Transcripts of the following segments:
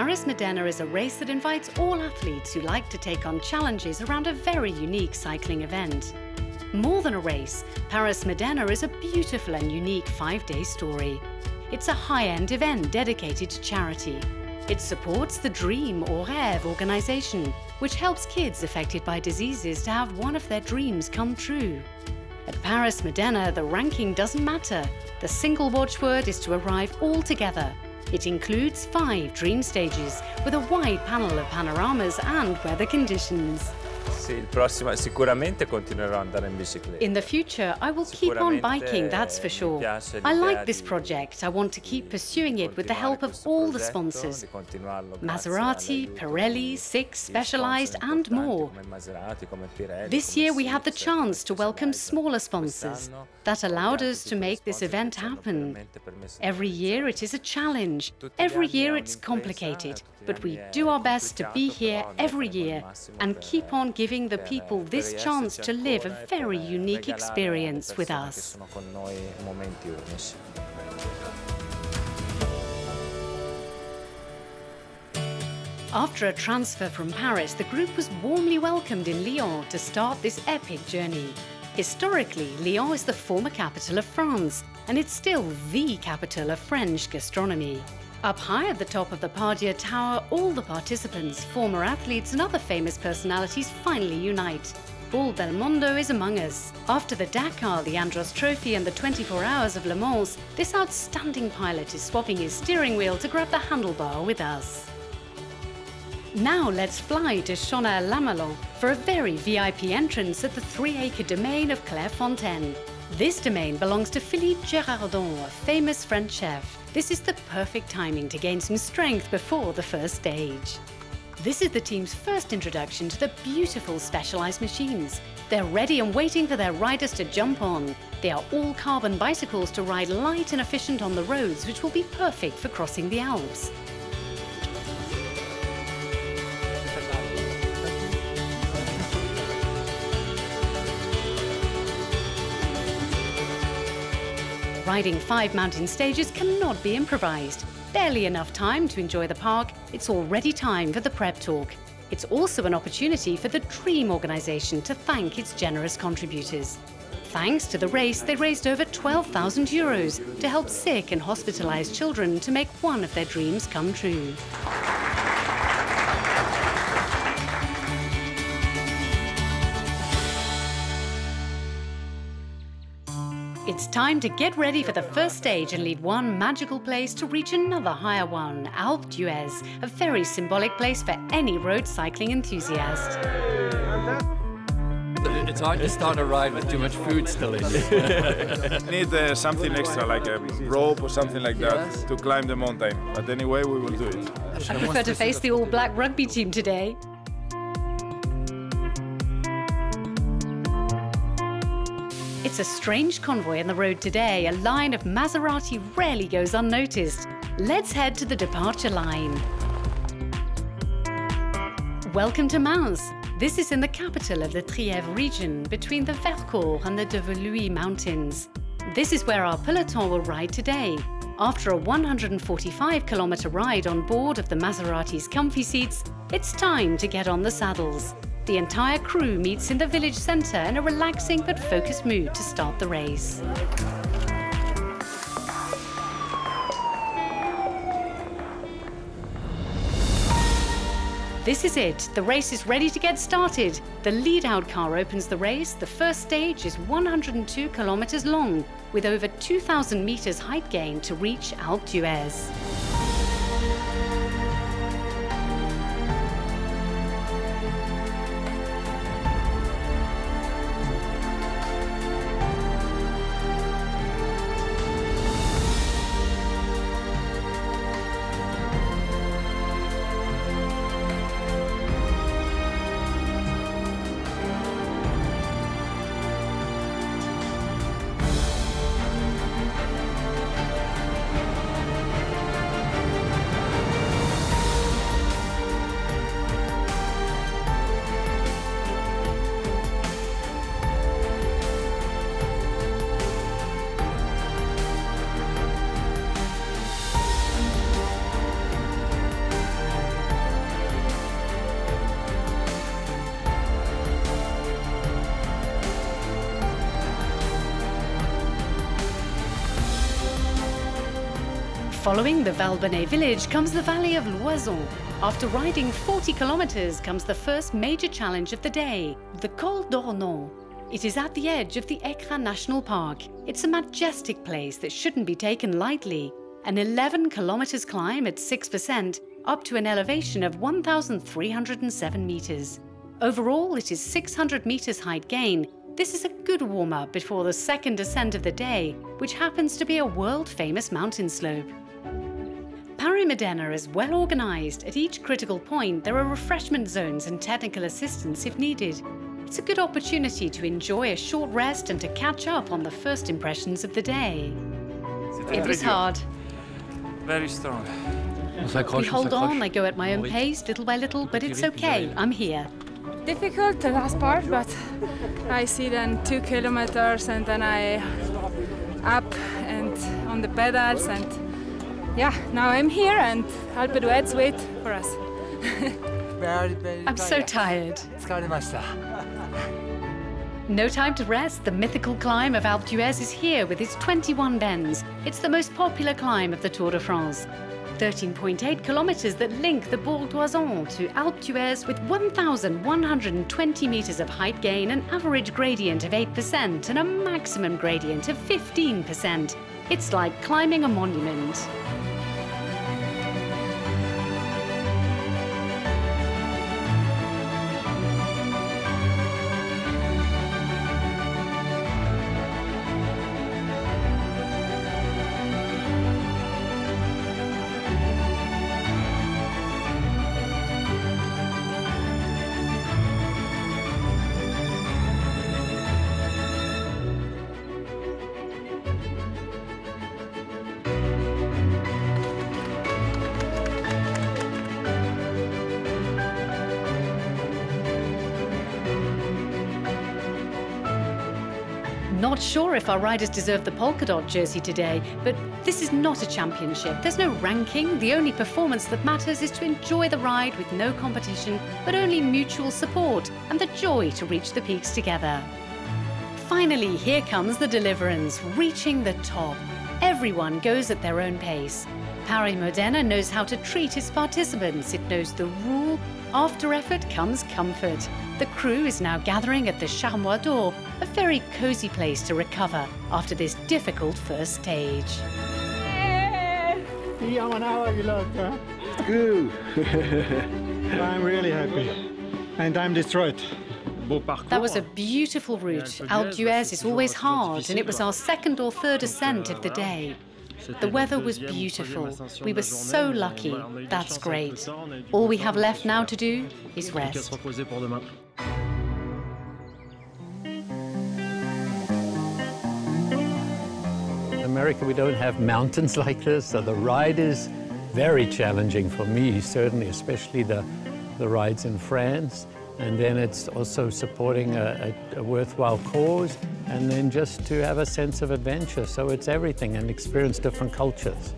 Paris-Modena is a race that invites all athletes who like to take on challenges around a very unique cycling event. More than a race, Paris-Modena is a beautiful and unique 5-day story. It's a high-end event dedicated to charity. It supports the Dream or Rêves organisation, which helps kids affected by diseases to have one of their dreams come true. At Paris-Modena, the ranking doesn't matter. The single watchword is to arrive all together. It includes 5 dream stages with a wide panel of panoramas and weather conditions. Sì, il prossimo sicuramente continuerò ad andare in bicicletta. In the future, I will keep on biking, that's for sure. I like this project. I want to keep pursuing it with the help of all the sponsors. Maserati, Pirelli, Six, Specialized and more. This year we had the chance to welcome smaller sponsors. That allowed us to make this event happen. Every year it is a challenge. Every year it's complicated. But we do our best to be here every year and keep on giving the people this chance to live a very unique experience with us. After a transfer from Paris, the group was warmly welcomed in Lyon to start this epic journey. Historically, Lyon is the former capital of France, and it's still the capital of French gastronomy. Up high at the top of the Pardieu Tower, all the participants, former athletes and other famous personalities finally unite. All Belmondo is among us. After the Dakar, the Andros Trophy and the 24 Hours of Le Mans, this outstanding pilot is swapping his steering wheel to grab the handlebar with us. Now let's fly to Chonat-Lamalon for a very VIP entrance at the 3-acre domain of Clairefontaine. This domain belongs to Philippe Girardon, a famous French chef. This is the perfect timing to gain some strength before the first stage. This is the team's first introduction to the beautiful Specialized machines. They're ready and waiting for their riders to jump on. They are all carbon bicycles to ride light and efficient on the roads, which will be perfect for crossing the Alps. Riding 5 mountain stages cannot be improvised. Barely enough time to enjoy the park, it's already time for the prep talk. It's also an opportunity for the Dream organisation to thank its generous contributors. Thanks to the race, they raised over €12,000 to help sick and hospitalised children to make one of their dreams come true. It's time to get ready for the first stage and leave one magical place to reach another higher one, Alpe d'Huez, a very symbolic place for any road cycling enthusiast. It's hard to start a ride with too much food still in you. Need something extra, like a rope or something like that, to climb the mountain. But anyway, we will do it. I prefer to face the all-black rugby team today. It's a strange convoy on the road today. A line of Maserati rarely goes unnoticed. Let's head to the departure line. Welcome to Monts. This is in the capital of the Rêves region, between the Vercors and the Devoluy mountains. This is where our peloton will ride today. After a 145-kilometre ride on board of the Maserati's comfy seats, it's time to get on the saddles. The entire crew meets in the village centre in a relaxing but focused mood to start the race. This is it. The race is ready to get started. The lead-out car opens the race. The first stage is 102 kilometres long, with over 2,000 metres height gain to reach Alpe d'Huez. Following the Valbonnet village comes the valley of Loison. After riding 40 kilometers comes the first major challenge of the day, the Col d'Ornon. It is at the edge of the Écrin National Park. It's a majestic place that shouldn't be taken lightly. An 11 kilometers climb at 6%, up to an elevation of 1,307 meters. Overall, it is 600 meters height gain. This is a good warm-up before the second ascent of the day, which happens to be a world-famous mountain slope. Paris-Modena is well organized. At each critical point, there are refreshment zones and technical assistance if needed. It's a good opportunity to enjoy a short rest and to catch up on the first impressions of the day. It was hard. Very strong. We hold on, I go at my own pace, little by little, but it's okay, I'm here. Difficult, the last part, but I see then 2 kilometers and then I up and on the pedals and yeah, now I'm here and Alpe d'Huez wait for us. I'm so tired. No time to rest. The mythical climb of Alpe d'Huez is here with its 21 bends. It's the most popular climb of the Tour de France. 13.8 kilometers that link the Bourg d'Oisans to Alpe d'Huez with 1,120 meters of height gain, an average gradient of 8% and a maximum gradient of 15%. It's like climbing a monument. Not sure if our riders deserve the polka dot jersey today, but this is not a championship. There's no ranking. The only performance that matters is to enjoy the ride with no competition, but only mutual support and the joy to reach the peaks together. Finally, here comes the deliverance, reaching the top. Everyone goes at their own pace. Paris-Modena knows how to treat its participants. It knows the rule. After effort comes comfort. The crew is now gathering at the Charmois d'Or, a very cozy place to recover after this difficult first stage. Good. I'm really happy. And I'm destroyed. That was a beautiful route. Alpe d'Huez is always hard, and it was our second or third ascent of the day. The weather was beautiful. We were so lucky. That's great. All we have left now to do is rest. In America, we don't have mountains like this, so the ride is very challenging for me, certainly, especially the rides in France. And then it's also supporting a worthwhile cause, and then just to have a sense of adventure. So it's everything, and experience different cultures.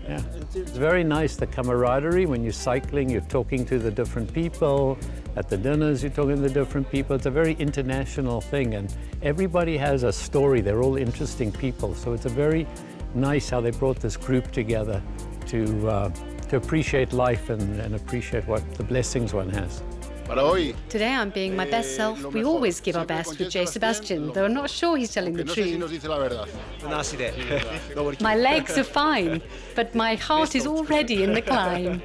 Yeah. It's very nice, the camaraderie. When you're cycling, you're talking to the different people. At the dinners, you're talking to the different people. It's a very international thing, and everybody has a story. They're all interesting people. So it's a very nice how they brought this group together to appreciate life and appreciate what the blessings one has. Today I'm being my best self. We always give our best with J. Sebastian, though I'm not sure he's telling the truth. My legs are fine, but my heart is already in the climb.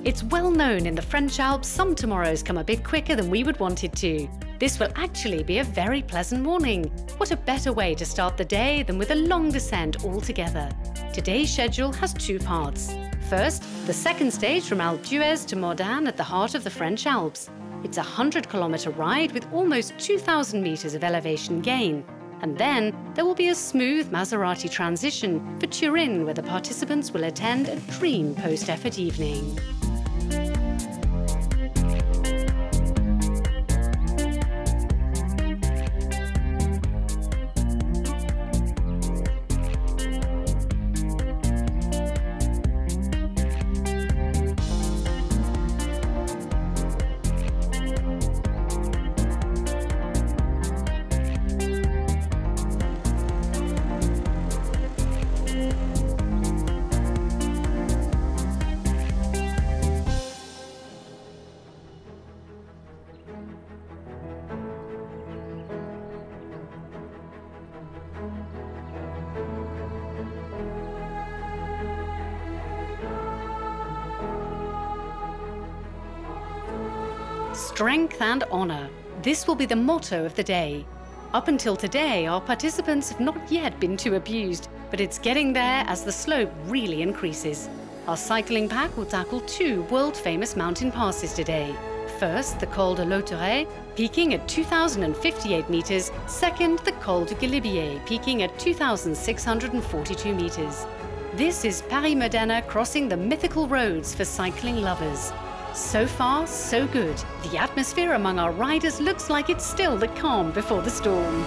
It's well known in the French Alps some tomorrows come a bit quicker than we would want it to. This will actually be a very pleasant morning. What a better way to start the day than with a long descent altogether. Today's schedule has two parts. First, the second stage from Alpe d'Huez to Modane at the heart of the French Alps. It's a 100-kilometer ride with almost 2,000 meters of elevation gain. And then there will be a smooth Maserati transition for Turin, where the participants will attend a dream post-effort evening. Strength and honour. This will be the motto of the day. Up until today, our participants have not yet been too abused, but it's getting there as the slope really increases. Our cycling pack will tackle 2 world-famous mountain passes today. First, the Col de Lauterre, peaking at 2,058 metres. Second, the Col de Galibier, peaking at 2,642 metres. This is Paris-Modena crossing the mythical roads for cycling lovers. So far, so good. The atmosphere among our riders looks like it's still the calm before the storm.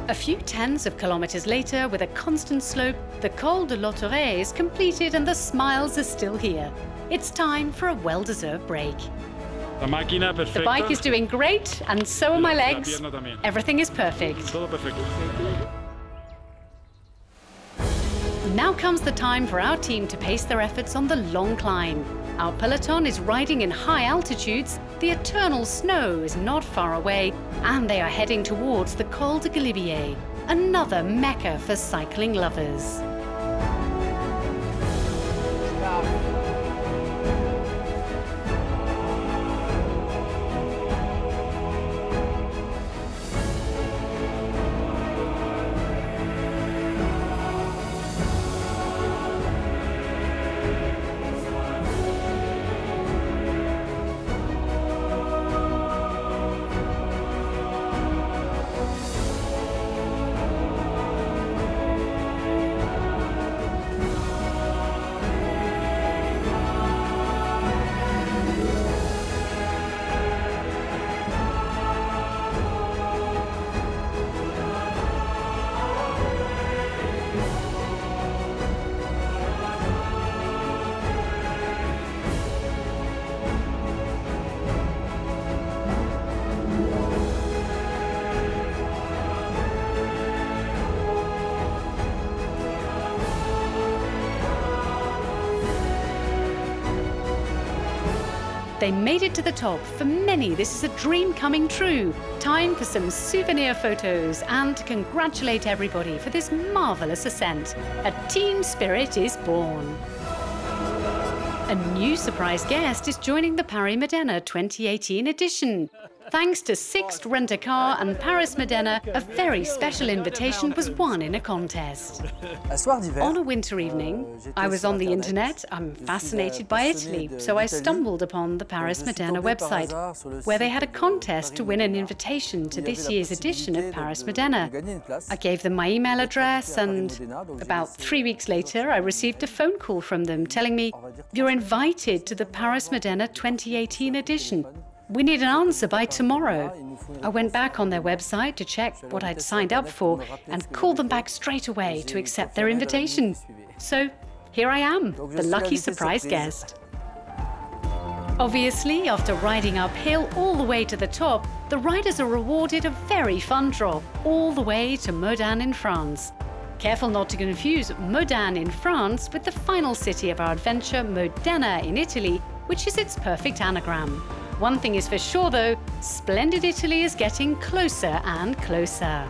A few tens of kilometres later, with a constant slope, the Col de Lauterre is completed and the smiles are still here. It's time for a well-deserved break. The bike is doing great, and so are my legs. Everything is perfect. Now comes the time for our team to pace their efforts on the long climb. Our peloton is riding in high altitudes, the eternal snow is not far away, and they are heading towards the Col de Galibier, another mecca for cycling lovers. They made it to the top. For many, this is a dream coming true. Time for some souvenir photos and to congratulate everybody for this marvellous ascent. A team spirit is born. A new surprise guest is joining the Paris-Modena 2018 edition. Thanks to Sixt Rent-A-Car and Paris-Modena, a very special invitation was won in a contest. On a winter evening, I was on the internet. I'm fascinated by Italy, so I stumbled upon the Paris-Modena website, where they had a contest to win an invitation to this year's edition of Paris-Modena. I gave them my email address, and about 3 weeks later, I received a phone call from them telling me, "You're invited to the Paris-Modena 2018 edition. We need an answer by tomorrow." I went back on their website to check what I'd signed up for and called them back straight away to accept their invitation. So here I am, the lucky surprise guest. Obviously, after riding uphill all the way to the top, the riders are rewarded a very fun drop all the way to Modena in France. Careful not to confuse Modena in France with the final city of our adventure, Modena in Italy, which is its perfect anagram. One thing is for sure though, splendid Italy is getting closer and closer.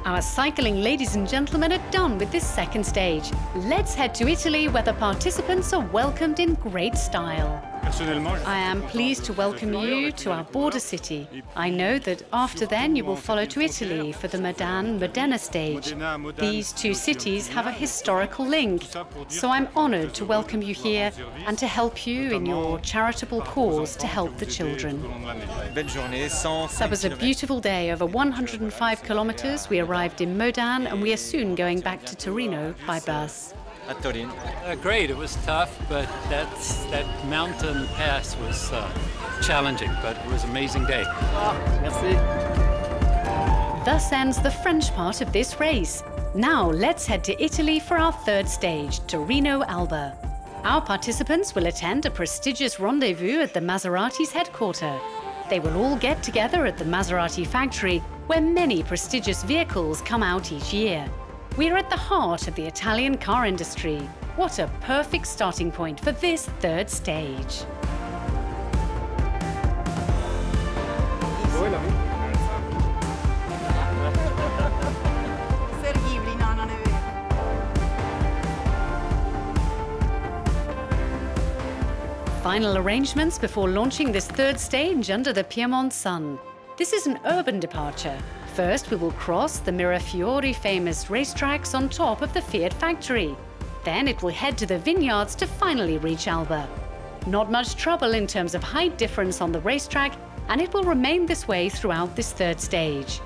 Our cycling ladies and gentlemen are done with this second stage. Let's head to Italy, where the participants are welcomed in great style. I am pleased to welcome you to our border city. I know that after then you will follow to Italy for the Modena stage. These two cities have a historical link, so I'm honoured to welcome you here and to help you in your charitable cause to help the children. That was a beautiful day, over 105 kilometres. We arrived in Modena and we are soon going back to Torino by bus. Great, it was tough, but that mountain pass was challenging, but it was an amazing day. Merci. Thus ends the French part of this race. Now let's head to Italy for our third stage, Torino Alpe. Our participants will attend a prestigious rendezvous at the Maserati's headquarters. They will all get together at the Maserati factory, where many prestigious vehicles come out each year. We are at the heart of the Italian car industry. What a perfect starting point for this third stage. final arrangements before launching this third stage under the Piedmont sun. This is an urban departure. First, we will cross the Mirafiori famous racetracks on top of the Fiat factory. Then it will head to the vineyards to finally reach Alpe. Not much trouble in terms of height difference on the racetrack, and it will remain this way throughout this third stage.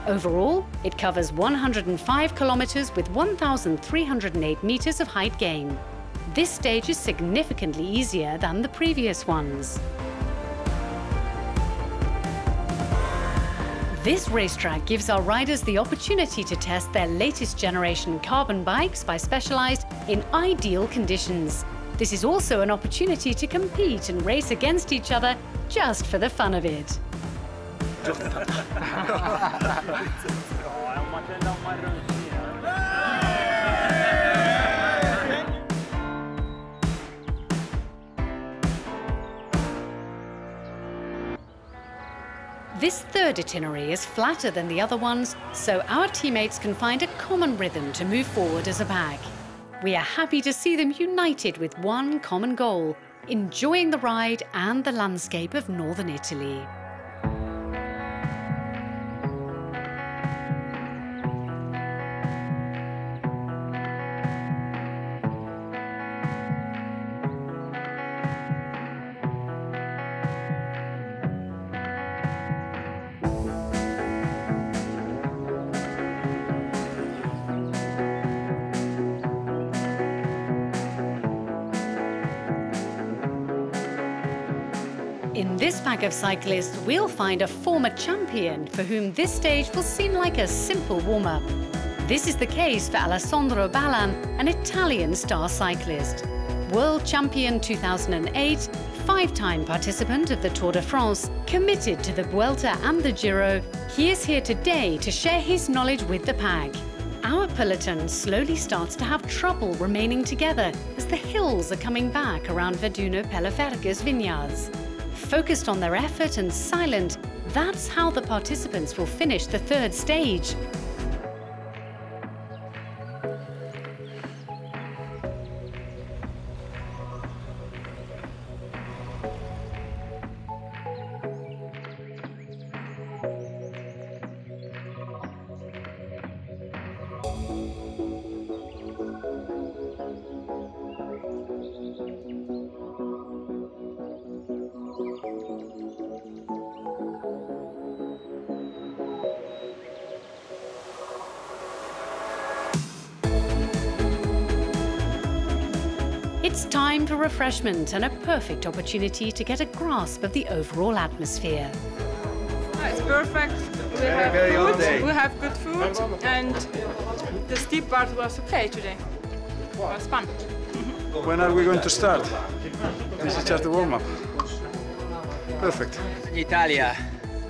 Overall, it covers 105 kilometers with 1,308 meters of height gain. This stage is significantly easier than the previous ones. This racetrack gives our riders the opportunity to test their latest generation carbon bikes by Specialized in ideal conditions. This is also an opportunity to compete and race against each other just for the fun of it. This third itinerary is flatter than the other ones, so our teammates can find a common rhythm to move forward as a pack. We are happy to see them united with one common goal, enjoying the ride and the landscape of northern Italy. In this pack of cyclists, we'll find a former champion for whom this stage will seem like a simple warm-up. This is the case for Alessandro Ballan, an Italian star cyclist. World champion 2008, five-time participant of the Tour de France, committed to the Vuelta and the Giro, he is here today to share his knowledge with the pack. Our peloton slowly starts to have trouble remaining together as the hills are coming back around Veduno Pelleferga's vineyards. Focused on their effort and silent, that's how the participants will finish the third stage. It's time for refreshment and a perfect opportunity to get a grasp of the overall atmosphere. It's perfect. We have food. We have good food, and the steep part was okay today. It was fun. When are we going to start? This is just the warm-up. Perfect. Italia,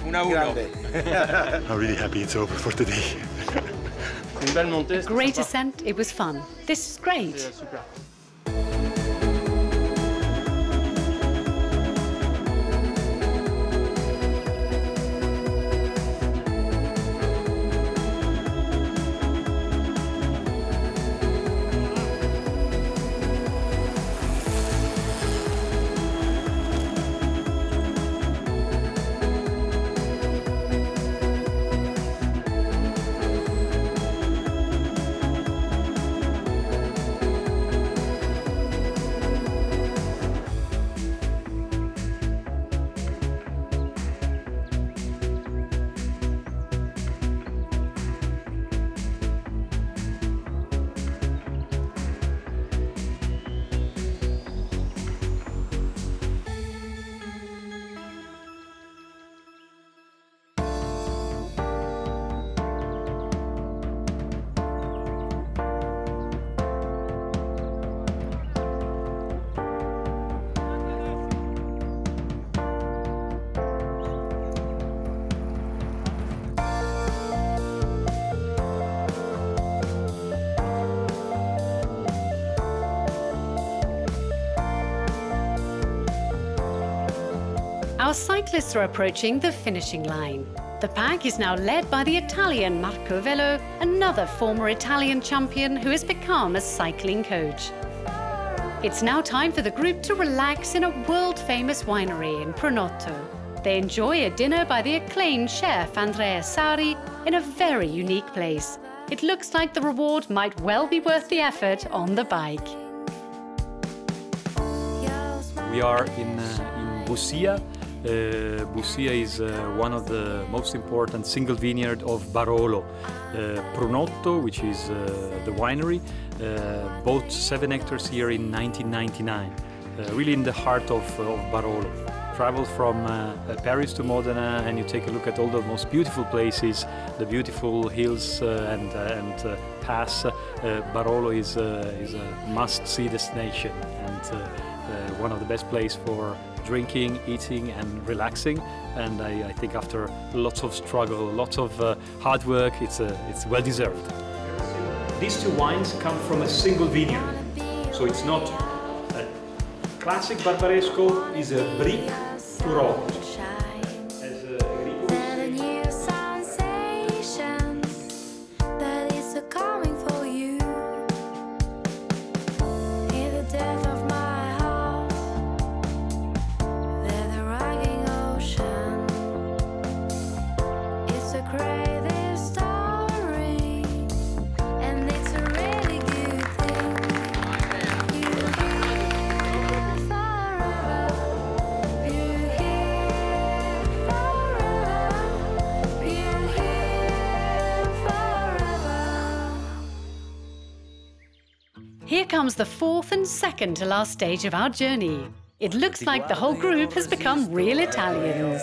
1-1. I'm really happy it's over for today. A great ascent, it was fun. This is great. Our cyclists are approaching the finishing line. The pack is now led by the Italian Marco Velo, another former Italian champion who has become a cycling coach. It's now time for the group to relax in a world-famous winery in Pronotto. They enjoy a dinner by the acclaimed chef Andrea Sari in a very unique place. It looks like the reward might well be worth the effort on the bike. We are in Bussia. Bussia is one of the most important single vineyard of Barolo. Pronotto, which is the winery, bought 7 hectares here in 1999, really in the heart of Barolo. Travel from Paris to Modena and you take a look at all the most beautiful places, the beautiful hills and pass. Barolo is a must-see destination and one of the best places for drinking, eating and relaxing, and I think after lots of struggle, lots of hard work, it's well deserved. These 2 wines come from a single vineyard, so it's not a classic Barbaresco, it's a brick Puro. Here comes the 4th and second to last stage of our journey. It looks like the whole group has become real Italians.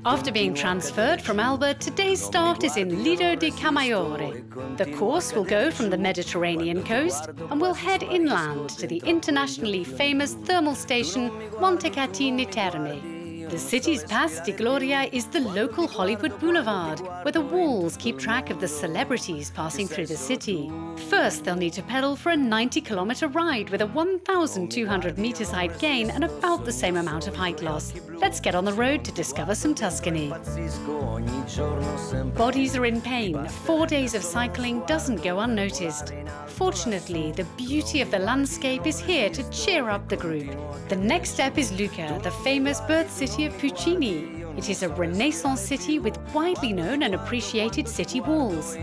After being transferred from Alpe, today's start is in Lido di Camaiore. The course will go from the Mediterranean coast and will head inland to the internationally famous thermal station Montecatini Terme. The city's Pass di Gloria is the local Hollywood boulevard, where the walls keep track of the celebrities passing through the city. First, they'll need to pedal for a 90-kilometre ride with a 1,200 metres height gain and about the same amount of height loss. Let's get on the road to discover some Tuscany. Bodies are in pain. 4 days of cycling doesn't go unnoticed. Fortunately, the beauty of the landscape is here to cheer up the group. The next step is Lucca, the famous birth city of Puccini. It is a Renaissance city with widely known and appreciated city walls.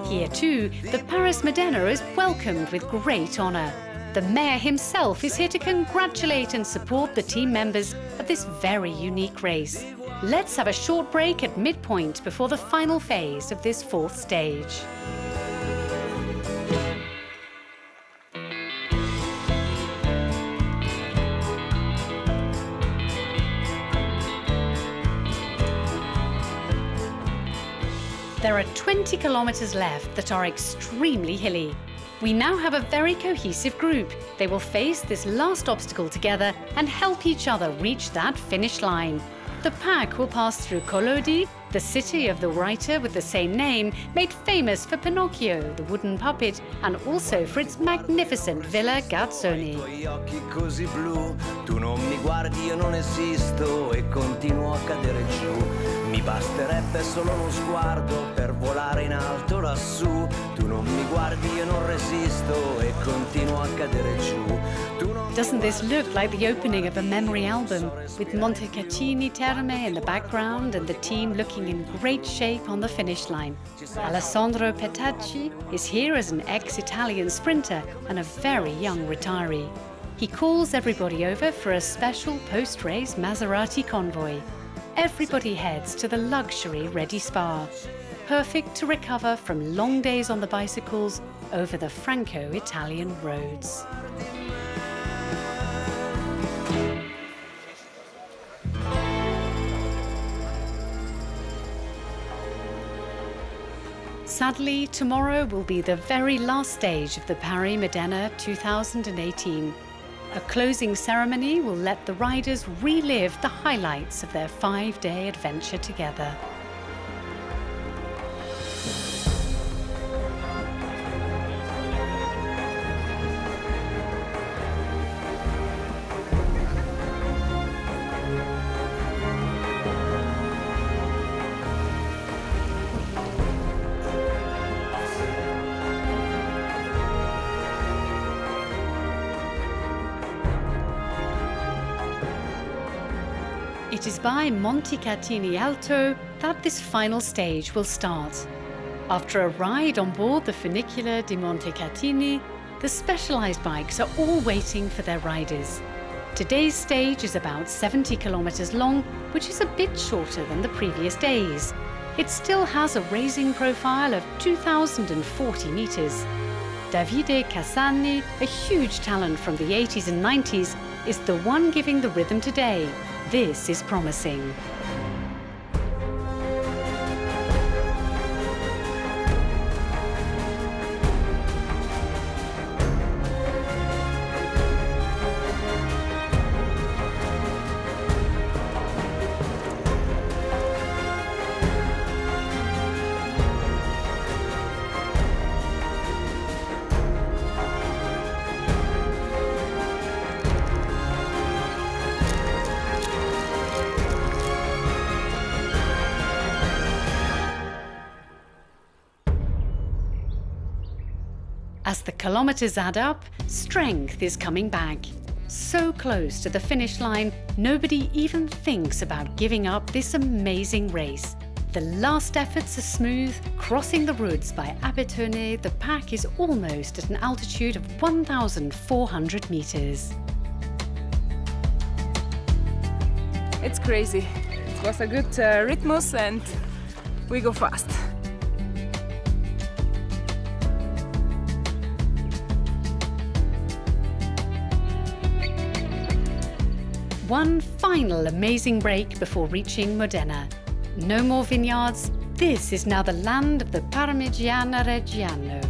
Here too, the Paris-Modena is welcomed with great honour. The mayor himself is here to congratulate and support the team members of this very unique race. Let's have a short break at midpoint before the final phase of this 4th stage. There are 20 kilometres left that are extremely hilly. We now have a very cohesive group. They will face this last obstacle together and help each other reach that finish line. The pack will pass through Collodi, the city of the writer with the same name, made famous for Pinocchio, the wooden puppet, and also for its magnificent Villa Gazzoni. Mi basterebbe solo uno sguardo per volare in alto lassù. Tu non mi guardi, io non resisto e continuo a cadere giù. Doesn't this look like the opening of a memory album, with Montecatini Terme in the background and the team looking in great shape on the finish line? Alessandro Petacci is here as an ex-Italian sprinter and a very young retiree. He calls everybody over for a special post-race Maserati convoy. Everybody heads to the luxury Ready Spa, perfect to recover from long days on the bicycles over the Franco-Italian roads. Sadly, tomorrow will be the very last stage of the Paris-Modena 2018. A closing ceremony will let the riders relive the highlights of their 5-day adventure together. It is by Montecatini Alto that this final stage will start. After a ride on board the funicular di Montecatini, the specialized bikes are all waiting for their riders. Today's stage is about 70 kilometers long, which is a bit shorter than the previous days. It still has a raising profile of 2,040 meters. Davide Cassani, a huge talent from the 80s and 90s, is the one giving the rhythm today. This is promising. As the kilometers add up, strength is coming back. So close to the finish line, nobody even thinks about giving up this amazing race. The last efforts are smooth. Crossing the Rêves by Alpe, the pack is almost at an altitude of 1,400 meters. It's crazy. It was a good rhythmus and we go fast. One final amazing break before reaching Modena. No more vineyards. This is now the land of the Parmigiano Reggiano.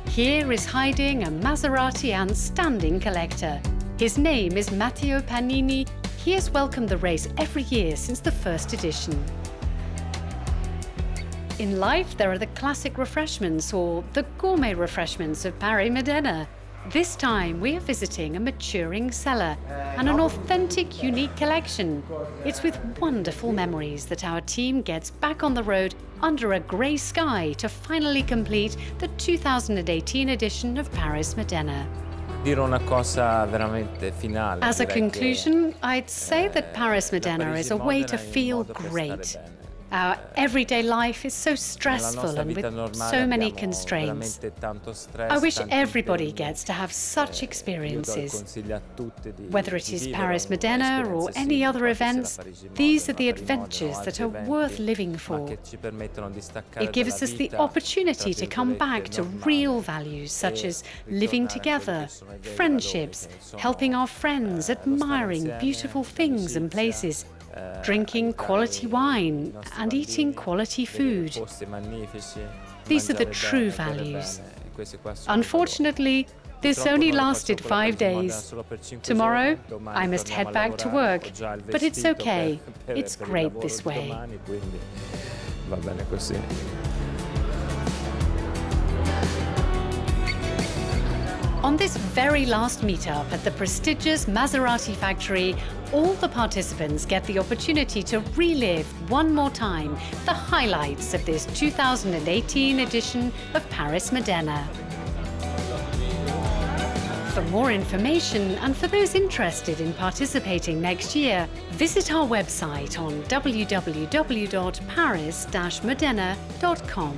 Here is hiding a Maserati and standing collector. His name is Matteo Panini. He has welcomed the race every year since the first edition. In life, there are the classic refreshments or the gourmet refreshments of Paris-Modena. This time we are visiting a maturing cellar and an authentic, unique collection. It's with wonderful memories that our team gets back on the road under a grey sky to finally complete the 2018 edition of Paris-Modena. As a conclusion, I'd say that Paris-Modena is a way to feel great. Our everyday life is so stressful and with so many constraints. I wish everybody gets to have such experiences. Whether it is Paris-Modena or any other events, these are the adventures that are worth living for. It gives us the opportunity to come back to real values such as living together, friendships, helping our friends, admiring beautiful things and places, drinking quality wine and eating quality food. These are the true values. Unfortunately, this only lasted 5 days. Tomorrow, I must head back to work, but it's okay. It's great this way. On this very last meetup at the prestigious Maserati factory, all the participants get the opportunity to relive one more time the highlights of this 2018 edition of Paris-Modena. For more information and for those interested in participating next year, visit our website on www.paris-modena.com.